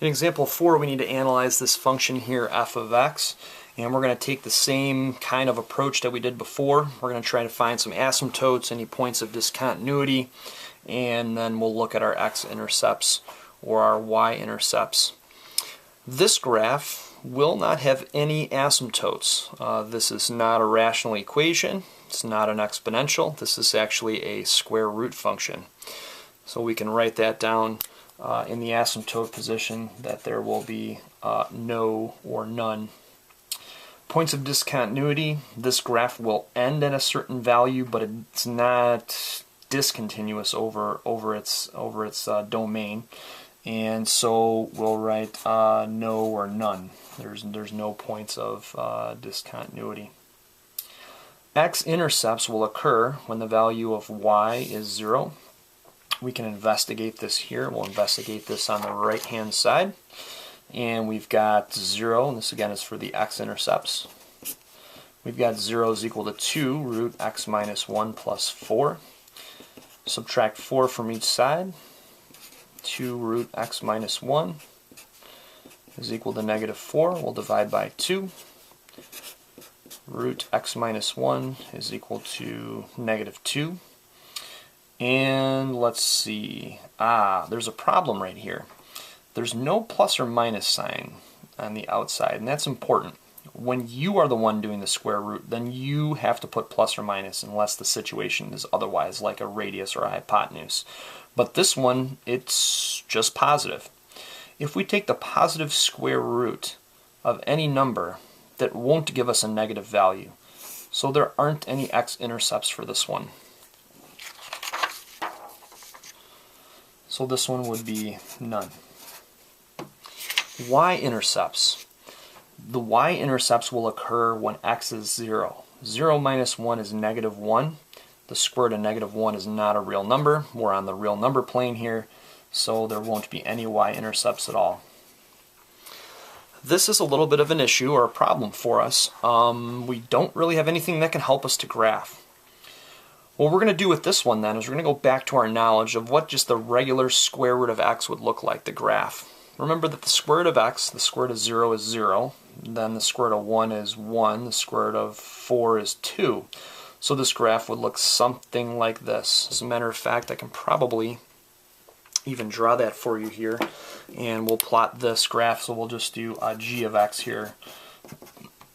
In example 4, we need to analyze this function here, f of x, and we're going to take the same kind of approach that we did before. We're going to try to find some asymptotes, any points of discontinuity, and then we'll look at our x-intercepts or our y-intercepts. This graph will not have any asymptotes. This is not a rational equation. It's not an exponential. This is actually a square root function. So we can write that down in the asymptote position that there will be no or none. Points of discontinuity, this graph will end at a certain value, but it's not discontinuous over its domain. And so we'll write no or none. There's no points of discontinuity. X-intercepts will occur when the value of y is 0. We can investigate this here. We'll investigate this on the right-hand side. And we've got 0, and this again is for the x-intercepts. We've got 0 is equal to 2 root x minus 1 plus 4. Subtract 4 from each side. 2 root x minus 1 is equal to negative 4. We'll divide by 2. Root x minus 1 is equal to negative 2. And let's see. There's a problem right here. There's no plus or minus sign on the outside, and that's important. When you are the one doing the square root, then you have to put plus or minus unless the situation is otherwise, like a radius or a hypotenuse. But this one, it's just positive. If we take the positive square root of any number, that won't give us a negative value. So there aren't any x-intercepts for this one. So this one would be none. Y-intercepts. The y-intercepts will occur when x is 0. 0 minus 1 is negative 1. The square root of negative 1 is not a real number. We're on the real number plane here, so there won't be any y-intercepts at all. This is a little bit of an issue or a problem for us. We don't really have anything that can help us to graph. What we're going to do with this one then is we're going to go back to our knowledge of what just the regular square root of x would look like, the graph. Remember that the square root of x, the square root of 0 is 0, then the square root of 1 is 1, the square root of 4 is 2. So this graph would look something like this. As a matter of fact, I can probably even draw that for you here, and we'll plot this graph. So we'll just do g of x here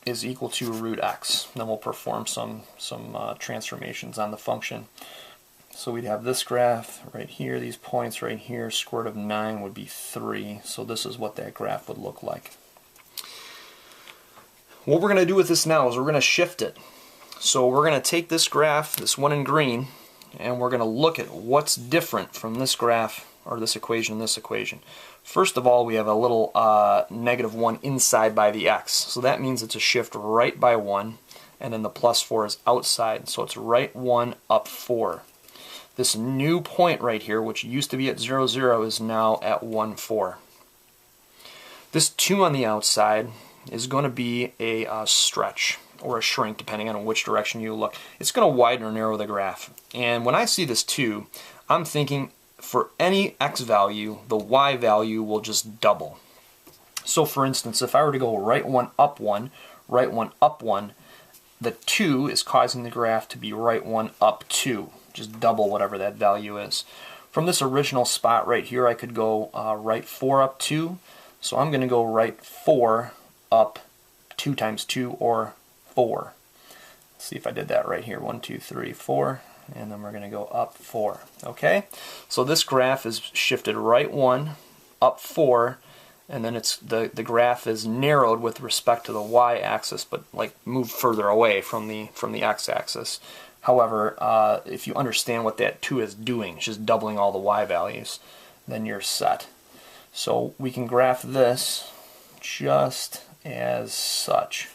is equal to root x. Then we'll perform some transformations on the function. So we'd have this graph right here, these points right here, square root of 9 would be 3. So this is what that graph would look like. What we're going to do with this now is we're going to shift it. So we're going to take this graph, this one in green, and we're going to look at what's different from this graph, or this equation and this equation. First of all, we have a little negative 1 inside by the x. So that means it's a shift right by 1, and then the plus 4 is outside. So it's right 1 up 4. This new point right here, which used to be at 0, 0, is now at 1, 4. This 2 on the outside is going to be a stretch or a shrink, depending on which direction you look. It's going to widen or narrow the graph. And when I see this 2, I'm thinking for any x value, the y value will just double. So for instance, if I were to go right 1 up 1, right 1 up 1, the 2 is causing the graph to be right 1 up 2. Just double whatever that value is. From this original spot right here, I could go right 4 up 2. So I'm going to go right 4 up 2 times 2, or 4. Let's see if I did that right here. 1, 2, 3, 4. And then we're going to go up 4. Okay? So this graph is shifted right 1, up 4, and then it's the graph is narrowed with respect to the y-axis, but like moved further away from the x-axis. However, if you understand what that 2 is doing, it's just doubling all the y values, then you're set. So we can graph this just as such.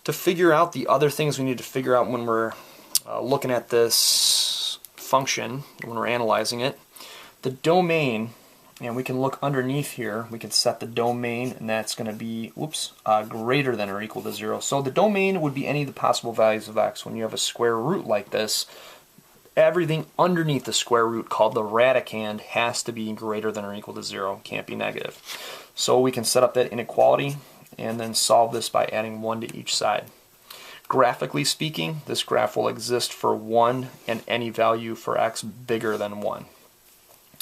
To figure out the other things we need to figure out when we're looking at this function, when we're analyzing it, the domain, and we can look underneath here, we can set the domain, and that's going to be greater than or equal to 0. So the domain would be any of the possible values of x. When you have a square root like this, everything underneath the square root, called the radicand, has to be greater than or equal to 0. Can't be negative. So we can set up that inequality and then solve this by adding 1 to each side. Graphically speaking, this graph will exist for 1 and any value for x bigger than 1.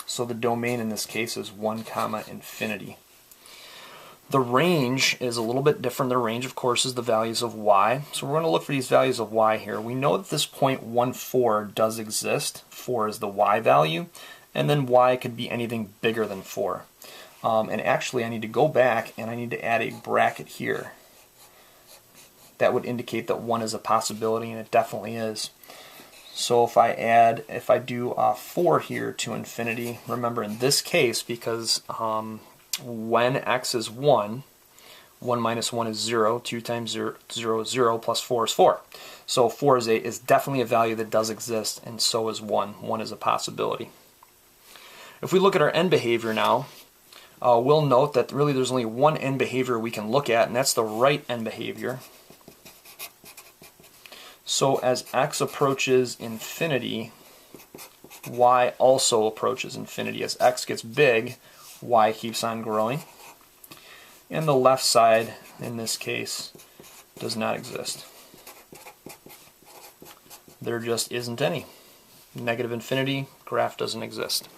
So the domain in this case is 1, infinity. The range is a little bit different. The range, of course, is the values of y. So we're going to look for these values of y here. We know that this point 1, 4 does exist. 4 is the y value. And then y could be anything bigger than 4. And actually, I need to go back and I need to add a bracket here. That would indicate that 1 is a possibility, and it definitely is. So if I do 4 here to infinity, remember in this case, because when x is 1, 1 minus 1 is 0, 2 times 0 is 0, plus 4 is 4. So 4 is definitely a value that does exist, and so is 1. 1 is a possibility. If we look at our end behavior now, we'll note that really there's only one end behavior we can look at, and that's the right end behavior. So as x approaches infinity, y also approaches infinity. As x gets big, y keeps on growing. And the left side, in this case, does not exist. There just isn't any. Negative infinity, graph doesn't exist.